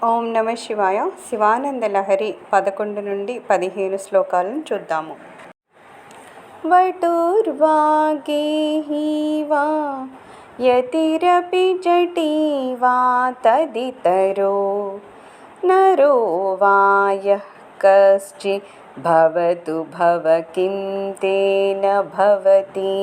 ఓం నమ శివాయ. శివానంద లహరి 11 నుండి 15 శ్లోకాలను చూద్దాము. వటుర్వాగేహి వా యతిరపి జటీ వా తదితరో నరో వా యః కశ్చిద్ భవతు భవ కిం తేన భవతి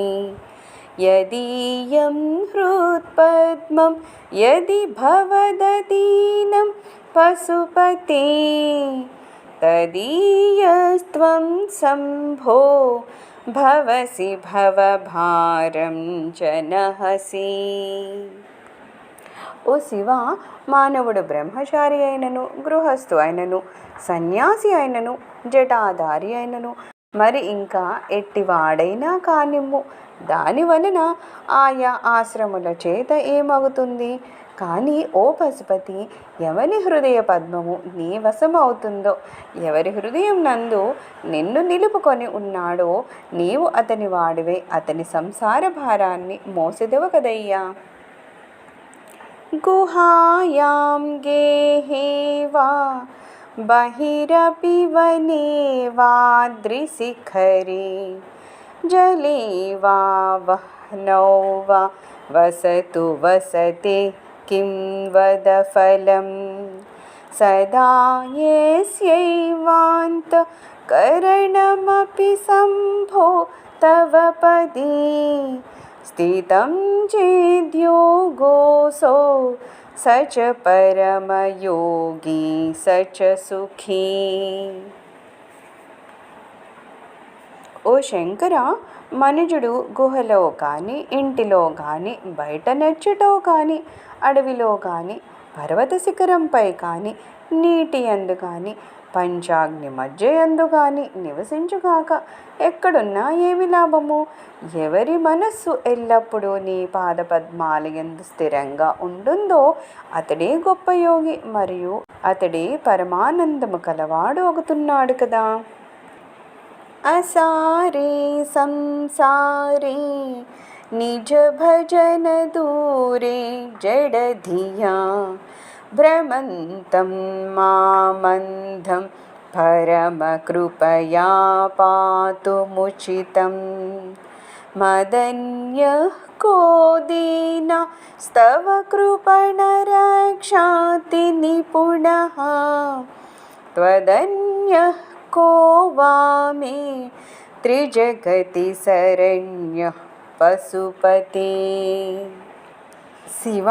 యదీయం హృత్పద్మం యది భవదదీనం పశుపతే తదీయస్త్వం శంభో భవసి భవభారం జనహసి. ఓ శివ, మానవుడు బ్రహ్మచారి అయినను, గృహస్థు అయినను, సన్యాసి అయినను, జటాధారి అయినను, మరి ఇంకా ఎట్టివాడైనా కానిమ్ము, దాని వలన ఆయా ఆశ్రముల చేత ఏమవుతుంది? కానీ ఓ పశుపతి, ఎవరి హృదయ పద్మము నీ వశమవుతుందో, ఎవరి హృదయం నందు నిన్ను నిలుపుకొని ఉన్నాడో నీవు అతని వాడివే. అతని సంసార భారాన్ని మోసెదవు కదయ్యా. గుహాయాం గేహే వా బహిరపి వనే వాద్రిశిఖరే జలే వా వహ్నౌ వా వసతు వసతే కిం వద ఫలం సదా యస్యైవాంతఃకరణమపి శంభో తవ పదే స్థితం చేద్యోగోऽసౌ స చ పరమయోగి స చ సుఖీ. ఓ శంకర, మనుజుడు గుహలో కానీ, ఇంటిలో కానీ, బయట నెచ్చుటో కానీ, అడవిలో కానీ, పర్వత శిఖరంపై కానీ, నీటి యందు కానీ, పంచాగ్ని మధ్య యందు కానీ నివసించుగాక. ఎక్కడున్నా ఏమి లాభము? ఎవరి మనస్సు ఎల్లప్పుడూ నీ పాదపద్మాల యందు స్థిరంగా ఉంటుందో అతడే గొప్ప యోగి, మరియు అతడే పరమానందము కలవాడు అవుతున్నాడు కదా. అసారే సంసారే నిజ భజన దూరే జడధియా భ్రమంతం మామంధం పరమ కృపయా పాతుముచితం మదన్యః కో దీన స్తవ కృపణ రక్షాతి నిపుణః త్వదన్యః కో వా మే త్రిజగతి శరణ్యః పశుపతే. శివ,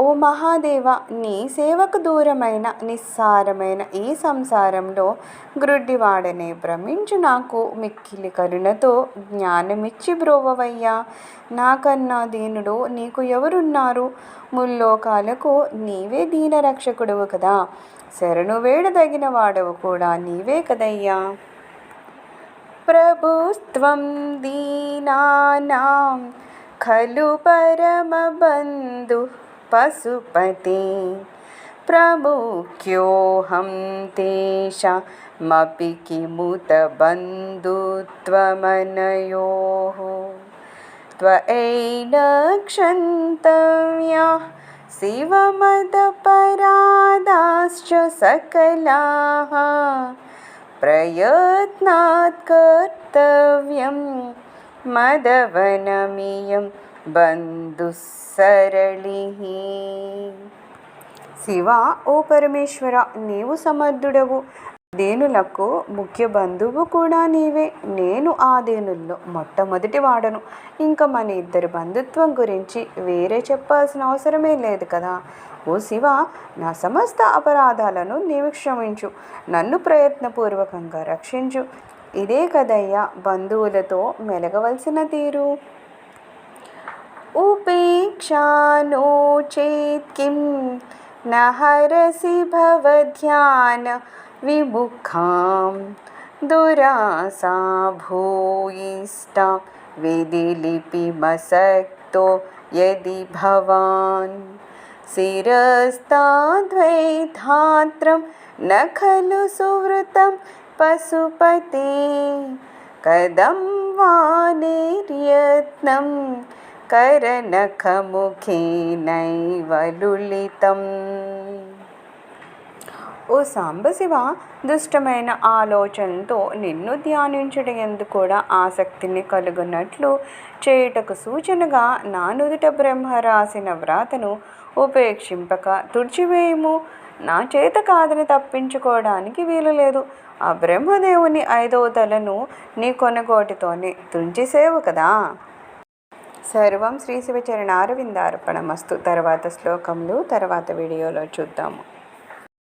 ఓ మహాదేవ, నీ సేవకు దూరమైన నిస్సారమైన ఈ సంసారంలో గ్రుడ్డివాడనే భ్రమించు నాకు మిక్కిలి కరుణతో జ్ఞానమిచ్చి బ్రోవవయ్యా. నాకన్నా దీనుడు నీకు ఎవరున్నారు? ముల్లోకాలకు నీవే దీనరక్షకుడవు కదా. శరణు వేడదగిన వాడవు కూడా నీవే కదయ్యా. ప్రభుస్త్వం దీనానాం ఖలు పరమబంధు పశుపతే ప్రముఖ్యోహం తేషామపి కిముత బంధుత్వమనయోః త్వయైన క్షంతవ్యాః శివమదపరాధాశ్చ సకలాః ప్రయత్నాత్ కర్తవ్యం మదవనమియం బంధుస్సరళిః. శివ, ఓ పరమేశ్వర, నీవు సమర్థుడవు, దేనులకు ముఖ్య బంధువు కూడా నీవే. నేను ఆ దేనుల్లో మొట్టమొదటి వాడను. ఇంకా మన ఇద్దరి బంధుత్వం గురించి వేరే చెప్పాల్సిన అవసరమే లేదు కదా. ఓ శివ, నా సమస్త అపరాధాలను నీవు క్షమించు, నన్ను ప్రయత్నపూర్వకంగా రక్షించు. ఇదే కదయ్యా బంధువులతో మెలగవలసిన తీరు. ఉపేక్షానో చేత్ కిం న హరసి భవధ్యాన విముఖాం దురాసా భూయిష్టా విధిలిపిమసక్తో యది భవాన్ శిరస్తాద్వైధాత్రం న ఖలు సువృతం పశుపతే కదం వా నిర్యత్నం కరనఖముఖేనైవ లులితం. ఓ సాంబశివ, దుష్టమైన ఆలోచనలతో నిన్ను ధ్యానించుట ఎందుకు కూడా ఆసక్తిని కలుగునట్లు చేయుటకు సూచనగా నా నుదుట బ్రహ్మ రాసిన వ్రాతను ఉపేక్షింపక తుడిచివేయము. నా చేత కాదని తప్పించుకోవడానికి వీలు లేదు. ఆ బ్రహ్మదేవుని 5వ తలను నీ కొనగోటితోనే తుంచిసేవు కదా. సర్వం శ్రీ శివచరణారవిందార్పణమస్తు. తర్వాత శ్లోకములు తర్వాత వీడియోలో చూద్దాము.